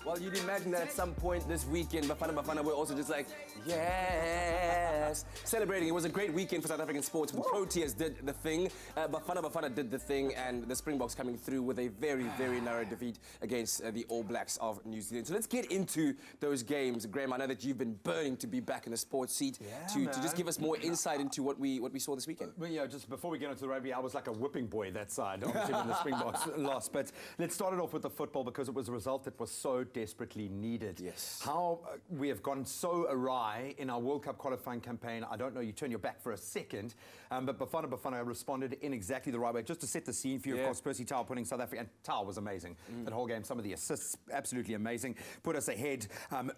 Well, you'd imagine that at some point this weekend, Bafana, we're also just like, yes, celebrating. It was a great weekend for South African sports. The Proteas did the thing, Bafana did the thing, and the Springboks coming through with a very, very narrow defeat against the All Blacks of New Zealand. So let's get into those games. Graham, I know that you've been burning to be back in the sports seat to just give us more insight into what we saw this weekend. Well, yeah, just before we get into the rugby, I was like a whipping boy that side, obviously, when the Springboks lost. But let's start it off with the football because it was a result that was so desperately needed. Yes. How we have gone so awry in our World Cup qualifying campaign, I don't know, you turn your back for a second, but Bafana responded in exactly the right way. Just to set the scene for you, of course, Percy Tau putting South Africa, and Tau was amazing. That whole game, some of the assists, absolutely amazing. Put us ahead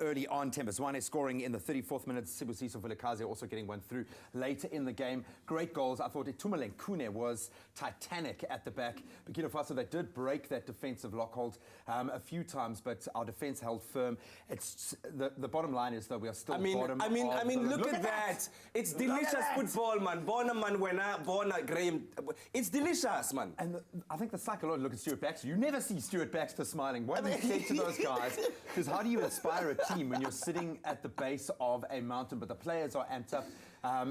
early on. Tembiswane scoring in the 34th minute, Sibusiso Vilakazi also getting one through later in the game. Great goals. I thought Itumeleng Kune was titanic at the back. Burkina Faso, they did break that defensive lockhold a few times, but our defense held firm. It's the bottom line is that we are still bottom. I mean, look at that. It's delicious football, man. Bona man, bona Graham. It's delicious, man. And I think the psychology, look at Stuart Baxter. You never see Stuart Baxter smiling. What do you say to those guys? Because how do you inspire a team when you're sitting at the base of a mountain, but the players are amped up,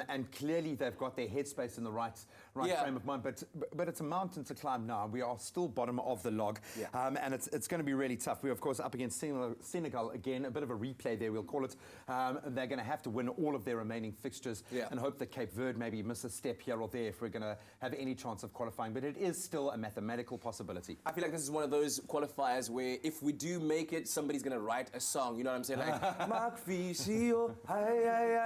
and clearly they've got their headspace in the right frame of mind. But it's a mountain to climb now. We are still bottom of the log, and it's going to be really tough. We're, of course, up against Senegal again, a bit of a replay there, we'll call it. They're going to have to win all of their remaining fixtures and hope that Cape Verde maybe miss a step here or there if we're going to have any chance of qualifying. But it is still a mathematical possibility. I feel like this is one of those qualifiers where if we do make it, somebody's going to write a song. You know what I'm saying? Like, Mark Fisio,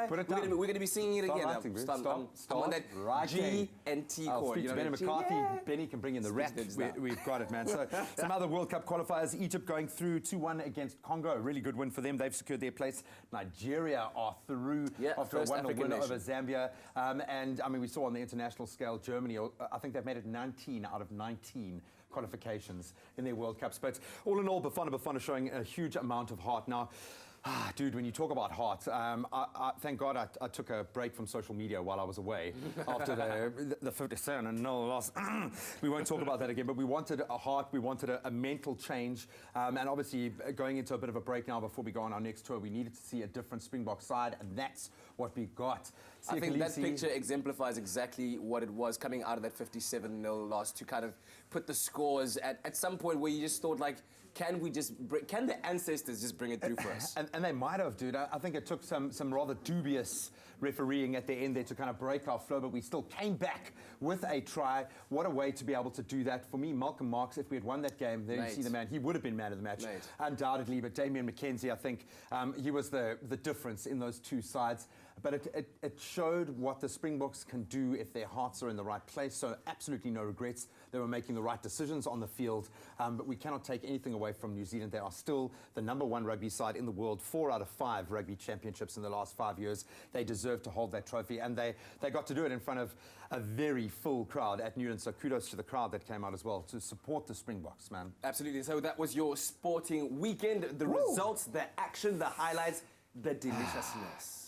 Put it down. We're going to be singing it again. Stop. I'm on that G and T chord. Speak to Benny McCarthy. Benny can bring in the rap. We've got it, man. So some other World Cup qualifiers. Egypt going through 2-1 against Congo. A really good win for them. They've secured their place. Nigeria are through after a 1-0 win over Zambia. And, I mean, we saw on the international scale, Germany, I think they've made it 19 out of 19 qualifications in their World Cups. But all in all, Bafana showing a huge amount of heart. Now, dude, when you talk about heart, I thank God I took a break from social media while I was away after the 57 and no loss. We won't talk about that again, but we wanted a heart, we wanted a mental change, and obviously going into a bit of a break now before we go on our next tour, we needed to see a different Springbok side, and that's what we got. I think that picture exemplifies exactly what it was coming out of that 57-0 loss, to kind of put the scores at some point where you just thought, like, can the ancestors just bring it through for us? And they might have, dude. I think it took some rather dubious refereeing at the end there to kind of break our flow, but we still came back with a try. What a way to be able to do that. For me, Malcolm Marx, if we had won that game, there you see the man. He would have been man of the match, undoubtedly. But Damian McKenzie, I think he was the difference in those two sides. But it showed what the Springboks can do if their hearts are in the right place. So absolutely no regrets. They were making the right decisions on the field. But we cannot take anything away from New Zealand. They are still the #1 rugby side in the world. 4 out of 5 rugby championships in the last 5 years. They deserve to hold that trophy. And they got to do it in front of a very full crowd at Newton. So kudos to the crowd that came out as well to support the Springboks, man. Absolutely. So that was your sporting weekend. The results, the action, the highlights, the deliciousness.